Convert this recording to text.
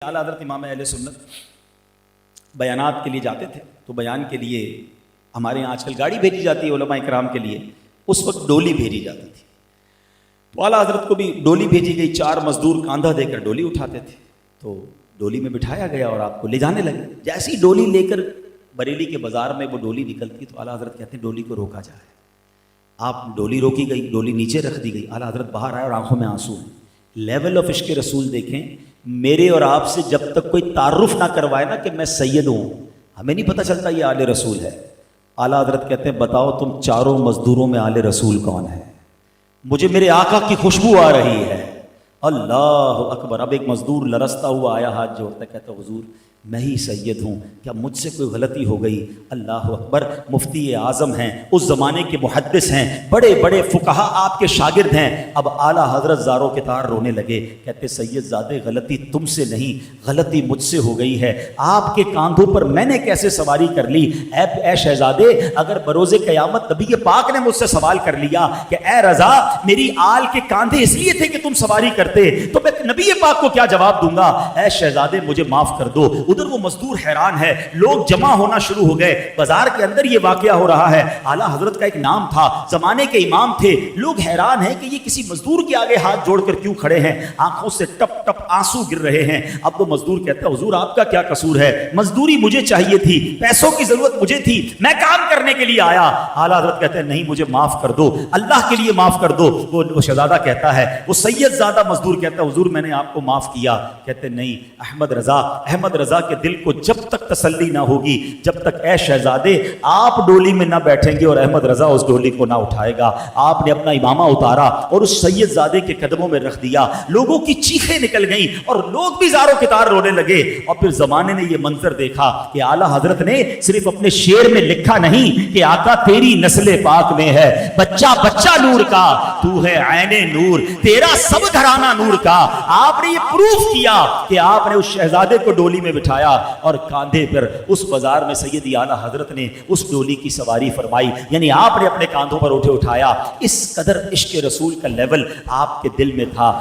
اعلیٰ حضرت امام اہل سنت بیانات کے لیے جاتے تھے تو بیان کے لیے ہمارے یہاں آج کل گاڑی بھیجی جاتی ہے علماء کرام کے لیے، اس وقت ڈولی بھیجی جاتی تھی۔ تو اعلیٰ حضرت کو بھی ڈولی بھیجی گئی، 4 مزدور کاندھا دے کر ڈولی اٹھاتے تھے، تو ڈولی میں بٹھایا گیا اور آپ کو لے جانے لگے۔ جیسی ڈولی لے کر بریلی کے بازار میں وہ ڈولی نکلتی تو اعلیٰ حضرت کہتے ہیں ڈولی کو روکا جائے۔ آپ ڈولی روکی گئی، ڈولی نیچے رکھ دی گئی، اعلیٰ حضرت باہر آئے اور آنکھوں میں آنسو ہیں۔ لیول آف عشق رسول دیکھیں، میرے اور آپ سے جب تک کوئی تعارف نہ کروائے نا کہ میں سید ہوں، ہمیں نہیں پتہ چلتا یہ آل رسول ہے۔ اعلیٰ حضرت کہتے ہیں بتاؤ تم چاروں مزدوروں میں آل رسول کون ہے؟ مجھے میرے آقا کی خوشبو آ رہی ہے۔ اللہ اکبر۔ اب ایک مزدور لرزتا ہوا آیا، ہاتھ جوڑتا کہتا حضور میں ہی سید ہوں، کیا مجھ سے کوئی غلطی ہو گئی؟ اللہ اکبر۔ مفتی اعظم ہیں، اس زمانے کے محدث ہیں، بڑے بڑے فقہا آپ کے شاگرد ہیں۔ اب اعلیٰ حضرت زاروں کے تار رونے لگے، کہتے سید زادے غلطی تم سے نہیں، غلطی مجھ سے ہو گئی ہے۔ آپ کے کاندھوں پر میں نے کیسے سواری کر لی؟ اے شہزادے، اگر بروز قیامت نبی پاک نے مجھ سے سوال کر لیا کہ اے رضا میری آل کے کاندھے اس لیے تھے کہ تم سواری کرتے، تو میں نبی پاک کو کیا جواب دوں گا؟ اے شہزادے مجھے معاف کر دو۔ ادھر وہ مزدور حیران ہے، لوگ جمع ہونا شروع ہو گئے، بازار کے اندر یہ واقعہ ہو رہا ہے۔ اعلیٰ حضرت کا ایک نام تھا، زمانے کے امام تھے، لوگ حیران ہیں کہ یہ کسی مزدور کے آگے ہاتھ جوڑ کر کیوں کھڑے ہیں، آنکھوں سے ٹپ ٹپ آنسو گر رہے ہیں۔ اب وہ مزدور کہتا ہے حضور آپ کا کیا قصور ہے؟ مزدوری مجھے چاہیے تھی، پیسوں کی ضرورت مجھے تھی، میں کام کرنے کے لیے آیا۔ اعلیٰ حضرت کہتے ہیں نہیں مجھے معاف کر دو، اللہ کے لیے معاف کر دو۔ وہ شہزادہ کہتا ہے، وہ سید زادہ مزدور کہتا ہے حضور میں نے آپ کو معاف کیا۔ کہتے نہیں احمد رضا کے دل کو جب تک تسلی نہ ہوگی، جب تک اے شہزادے آپ ڈولی میں نہ بیٹھیں گے اور احمد رضا اس ڈولی کو نہ اٹھائے گا۔ آپ نے اپنا امامہ اتارا اور اس سید زادے کے قدموں میں رکھ دیا۔ لوگوں کی چیخیں نکل گئیں اور لوگ بھی زاروں کے تار رونے لگے۔ اور پھر زمانے نے یہ منظر دیکھا کہ اعلیٰ حضرت نے صرف اپنے شعر میں لکھا نہیں کہ آقا تیری نسل پاک میں ہے بچہ بچہ نور کا، تو ہے عین نور، تیرا سب گھرانہ نور کا۔ آپ نے یہ پروف کیا کہ آپ نے اس شہزادے کو ڈولی میں بٹھایا اور کاندھے پر اس بازار میں سیدی اعلیٰ حضرت نے اس ڈولی کی سواری فرمائی، یعنی آپ نے اپنے کاندھوں پر اٹھایا۔ اس قدر عشق رسول کا لیول آپ کے دل میں تھا۔